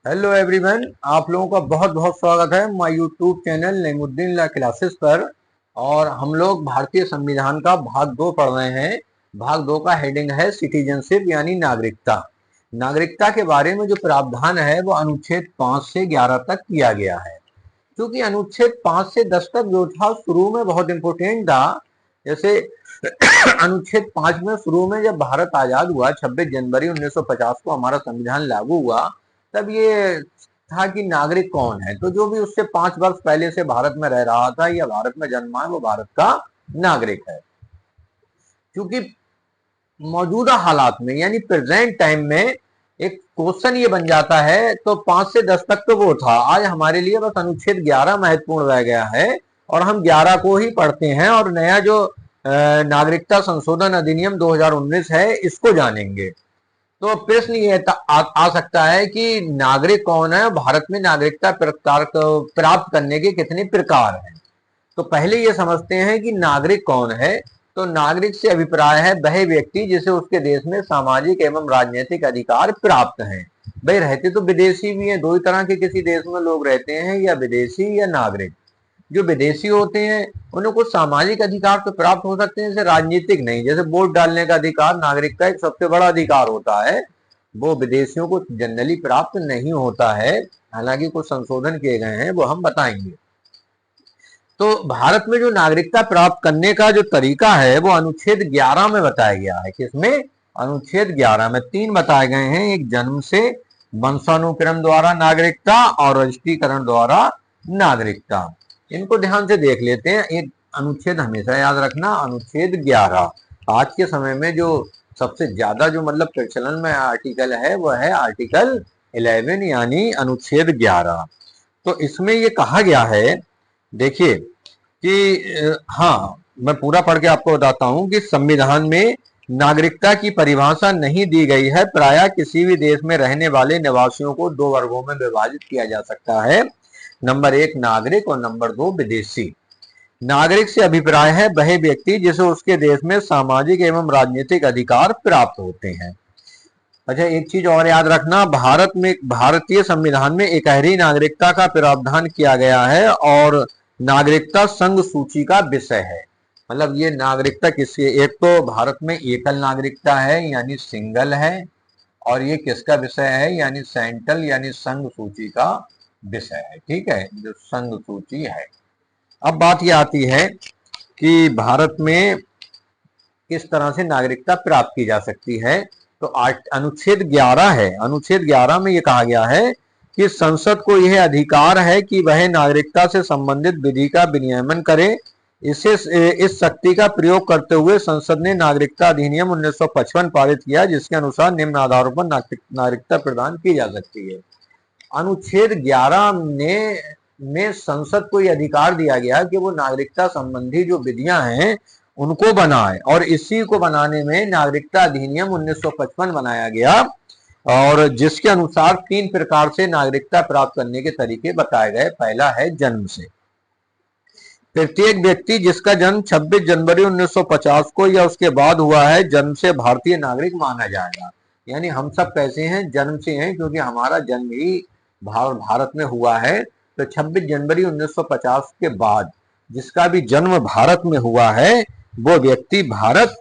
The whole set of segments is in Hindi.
हेलो एवरीवन, आप लोगों का बहुत बहुत स्वागत है my YouTube channel Naimuddin law classes पर। और हम लोग भारतीय संविधान का भाग 2 पढ़ रहे हैं। भाग 2 का हेडिंग है सिटीजनशिप यानी नागरिकता। नागरिकता के बारे में जो प्रावधान है वो अनुच्छेद 5 से 11 तक किया गया है। क्योंकि अनुच्छेद 5 से 10 तक जो था शुरू में बहुत इंपोर्टेंट था। जैसे अनुच्छेद 5 में शुरू में जब भारत आजाद हुआ 26 जनवरी 1950 को हमारा संविधान लागू हुआ, तब ये था कि नागरिक कौन है। तो जो भी उससे 5 वर्ष पहले से भारत में रह रहा था या भारत में जन्मा है वो भारत का नागरिक है। क्योंकि मौजूदा हालात में यानी प्रेजेंट टाइम में एक क्वेश्चन ये बन जाता है, तो 5 से 10 तक तो वो था। आज हमारे लिए बस अनुच्छेद 11 महत्वपूर्ण रह गया है और हम 11 को ही पढ़ते हैं और नया जो नागरिकता संशोधन अधिनियम 2019 है इसको जानेंगे। तो प्रश्न ये आ सकता है कि नागरिक कौन है, भारत में नागरिकता प्राप्त करने के कितने प्रकार हैं। तो पहले ये समझते हैं कि नागरिक कौन है। तो नागरिक से अभिप्राय है वह व्यक्ति जिसे उसके देश में सामाजिक एवं राजनीतिक अधिकार प्राप्त हैं। भाई रहते तो विदेशी भी हैं, दो ही तरह के किसी देश में लोग रहते हैं, या विदेशी या नागरिक। जो विदेशी होते हैं उन्हें कुछ सामाजिक अधिकार तो प्राप्त हो सकते हैं, जैसे राजनीतिक नहीं। जैसे वोट डालने का अधिकार नागरिक का एक सबसे बड़ा अधिकार होता है, वो विदेशियों को जनरली प्राप्त नहीं होता है। हालांकि कुछ संशोधन किए गए हैं वो हम बताएंगे। तो भारत में जो नागरिकता प्राप्त करने का जो तरीका है वो अनुच्छेद 11 में बताया गया है। किसमें? अनुच्छेद 11 में 3 बताए गए हैं। एक जन्म से, वंशानुक्रम द्वारा नागरिकता और रजिस्ट्रीकरण द्वारा नागरिकता। इनको ध्यान से देख लेते हैं। एक अनुच्छेद हमेशा याद रखना, अनुच्छेद 11। आज के समय में जो सबसे ज्यादा जो मतलब प्रचलन में आर्टिकल है वह है आर्टिकल 11 यानी अनुच्छेद 11। तो इसमें ये कहा गया है, देखिए कि हाँ, मैं पूरा पढ़ के आपको बताता हूं कि संविधान में नागरिकता की परिभाषा नहीं दी गई है। प्रायः किसी भी देश में रहने वाले निवासियों को 2 वर्गों में विभाजित किया जा सकता है। नंबर 1 नागरिक और नंबर 2 विदेशी। नागरिक से अभिप्राय है वह व्यक्ति जिसे उसके देश में सामाजिक एवं राजनीतिक अधिकार प्राप्त होते हैं। अच्छा, एक चीज और याद रखना, भारत में भारतीय संविधान में एकहरी नागरिकता का प्रावधान किया गया है और नागरिकता संघ सूची का विषय है। मतलब ये नागरिकता किसकी, एक तो भारत में एकल नागरिकता है यानी सिंगल है, और ये किसका विषय है यानी सेंट्रल यानी संघ सूची का विषय है। ठीक है, जो संघ सूची है। अब बात ये आती है कि भारत में किस तरह से नागरिकता प्राप्त की जा सकती है। तो अनुच्छेद 11 है। अनुच्छेद 11 में यह कहा गया है कि संसद को यह अधिकार है कि वह नागरिकता से संबंधित विधि का विनियमन करे। इस शक्ति का प्रयोग करते हुए संसद ने नागरिकता अधिनियम 1955 पारित किया, जिसके अनुसार निम्न आधारों पर नागरिकता प्रदान की जा सकती है। अनुच्छेद 11 में संसद को यह अधिकार दिया गया कि वो नागरिकता संबंधी जो विधियां हैं उनको बनाए, और इसी को बनाने में नागरिकता अधिनियम 1955 बनाया गया, और जिसके अनुसार 3 प्रकार से नागरिकता प्राप्त करने के तरीके बताए गए। पहला है जन्म से। प्रत्येक व्यक्ति जिसका जन्म 26 जनवरी 1950 को या उसके बाद हुआ है, जन्म से भारतीय नागरिक माना जाएगा। यानी हम सब कैसे हैं? जन्म से हैं, क्योंकि हमारा जन्म ही भारत में हुआ है। तो 26 जनवरी 1950 के बाद जिसका भी जन्म भारत में हुआ है वो व्यक्ति भारत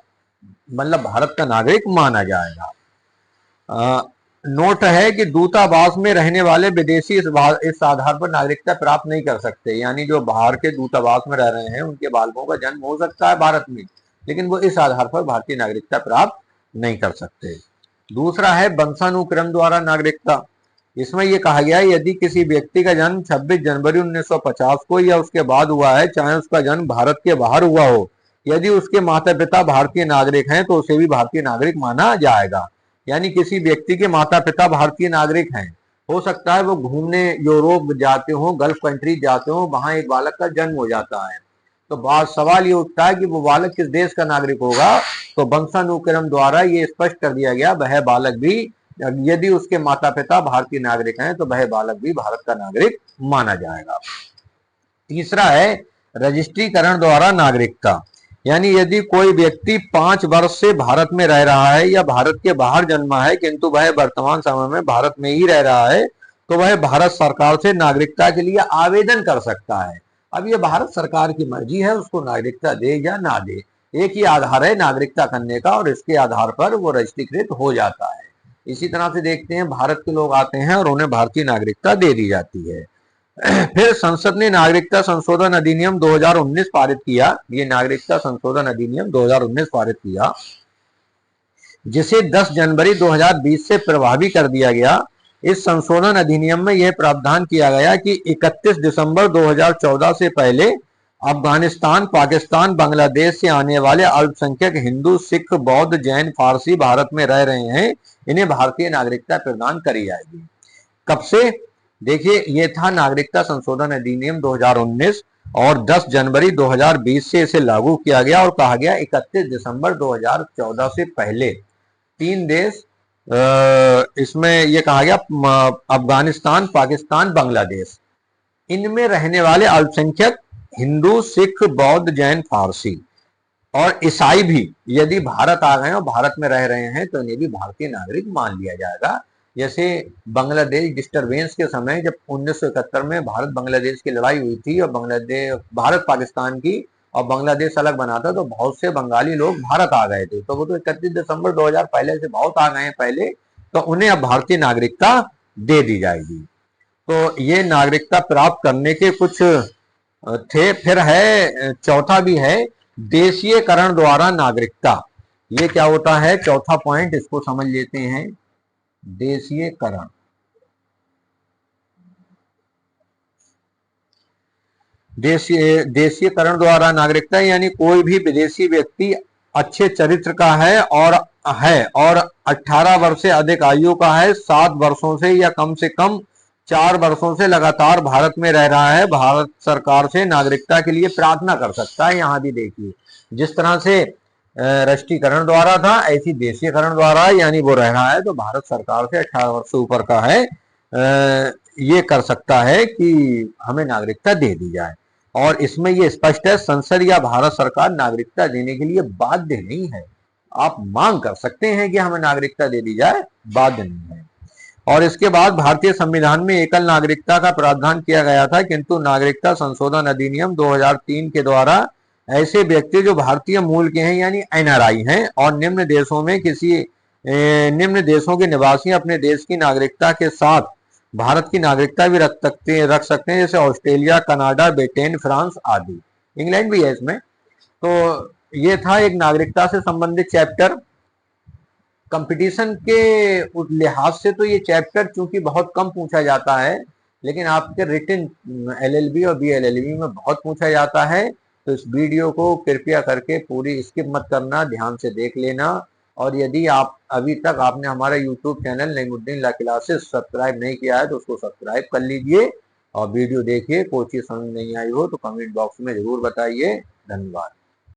का नागरिक माना जाएगा। नोट है कि दूतावास में रहने वाले विदेशी इस आधार पर नागरिकता प्राप्त नहीं कर सकते। यानी जो बाहर के दूतावास में रह रहे हैं उनके बालकों का जन्म हो सकता है भारत में, लेकिन वो इस आधार पर भारतीय नागरिकता प्राप्त नहीं कर सकते। दूसरा है वंशानुक्रम द्वारा नागरिकता। इसमें यह कहा गया है यदि किसी व्यक्ति का जन्म 26 जनवरी 1950 को या उसके बाद हुआ है, चाहे उसका जन्म भारत के बाहर हुआ हो, यदि उसके माता पिता भारतीय नागरिक हैं तो उसे भी भारतीय नागरिक माना जाएगा। यानी किसी व्यक्ति के माता पिता भारतीय नागरिक हैं, हो सकता है वो घूमने यूरोप जाते हो, गल्फ कंट्री जाते हो, वहां एक बालक का जन्म हो जाता है, तो बात सवाल ये उठता है कि वो बालक किस देश का नागरिक होगा। तो वंशानुक्रम द्वारा ये स्पष्ट कर दिया गया वह बालक भी, यदि उसके माता पिता भारतीय नागरिक हैं तो वह बालक भी भारत का नागरिक माना जाएगा। तीसरा है रजिस्ट्रीकरण द्वारा नागरिकता। यानी यदि कोई व्यक्ति 5 वर्ष से भारत में रह रहा है या भारत के बाहर जन्मा है किंतु वह वर्तमान समय में भारत में ही रह रहा है, तो वह भारत सरकार से नागरिकता के लिए आवेदन कर सकता है। अब ये भारत सरकार की मर्जी है उसको नागरिकता दे या ना दे। एक ही आधार है नागरिकता करने का और इसके आधार पर वो रजिस्ट्रीकृत हो जाता है। इसी तरह से देखते हैं भारत के लोग आते हैं और उन्हें भारतीय नागरिकता दे दी जाती है। फिर संसद ने नागरिकता संशोधन अधिनियम 2019 पारित किया। ये नागरिकता संशोधन अधिनियम 2019 पारित किया, जिसे 10 जनवरी 2020 से प्रभावी कर दिया गया। इस संशोधन अधिनियम में यह प्रावधान किया गया कि 31 दिसंबर 2014 से पहले अफगानिस्तान, पाकिस्तान, बांग्लादेश से आने वाले अल्पसंख्यक हिंदू, सिख, बौद्ध, जैन, फारसी भारत में रह रहे हैं, इन्हें भारतीय नागरिकता प्रदान करी जाएगी। कब से? देखिए, ये था नागरिकता संशोधन अधिनियम 2019 और 10 जनवरी 2020 से इसे लागू किया गया और कहा गया 31 दिसंबर 2014 से पहले 3 देश, इसमें यह कहा गया अफगानिस्तान, पाकिस्तान, बांग्लादेश, इनमें रहने वाले अल्पसंख्यक हिंदू, सिख, बौद्ध, जैन, फारसी और ईसाई भी यदि भारत आ गए और भारत में रह रहे हैं तो इन्हें भी भारतीय नागरिक मान लिया जाएगा। जैसे बांग्लादेश डिस्टरबेंस के समय जब 1971 में भारत बांग्लादेश की लड़ाई हुई थी और भारत पाकिस्तान की और बांग्लादेश अलग बना था, तो बहुत से बंगाली लोग भारत आ गए थे। तो वो तो 31 दिसंबर 2000 पहले से बहुत आ गए हैं पहले, तो उन्हें अब भारतीय नागरिकता दे दी जाएगी। तो ये नागरिकता प्राप्त करने के कुछ थे। फिर है चौथा भी है, देशीयकरण द्वारा नागरिकता। ये क्या होता है? चौथा पॉइंट इसको समझ लेते हैं। देशीयकरण, देशीयकरण द्वारा नागरिकता यानी कोई भी विदेशी व्यक्ति अच्छे चरित्र का है और 18 वर्ष से अधिक आयु का है, 7 वर्षों से या कम से कम 4 वर्षों से लगातार भारत में रह रहा है, भारत सरकार से नागरिकता के लिए प्रार्थना कर सकता है। यहाँ भी देखिए, जिस तरह से राष्ट्रीयकरण द्वारा था, ऐसी देशीयकरण द्वारा यानी वो रह रहा है तो भारत सरकार से 18 वर्ष से ऊपर का है, ये कर सकता है कि हमें नागरिकता दे दी जाए। और इसमें ये स्पष्ट है, संसद या भारत सरकार नागरिकता देने के लिए बाध्य नहीं है। आप मांग कर सकते हैं कि हमें नागरिकता दे दी जाए, बाध्य नहीं है। और इसके बाद भारतीय संविधान में एकल नागरिकता का प्रावधान किया गया था, किंतु नागरिकता संशोधन अधिनियम 2003 के द्वारा ऐसे व्यक्ति जो भारतीय मूल के हैं यानी एनआरआई हैं और निम्न देशों के निवासी अपने देश की नागरिकता के साथ भारत की नागरिकता भी रख सकते हैं, जैसे ऑस्ट्रेलिया, कनाडा, ब्रिटेन, फ्रांस आदि। इंग्लैंड भी है इसमें। तो ये था एक नागरिकता से संबंधित चैप्टर। कंपटीशन के लिहाज से तो ये चैप्टर चूंकि बहुत कम पूछा जाता है, लेकिन आपके रिटन एलएलबी और बीएलएलबी में बहुत पूछा जाता है। तो इस वीडियो को कृपया करके पूरी स्किप मत करना, ध्यान से देख लेना। और यदि आप अभी तक आपने हमारा YouTube channel Naimuddin law classes subscribe नहीं किया है तो उसको सब्सक्राइब कर लीजिए और वीडियो देखिए। कोई चीज समझ नहीं आई हो तो कमेंट बॉक्स में जरूर बताइए। धन्यवाद।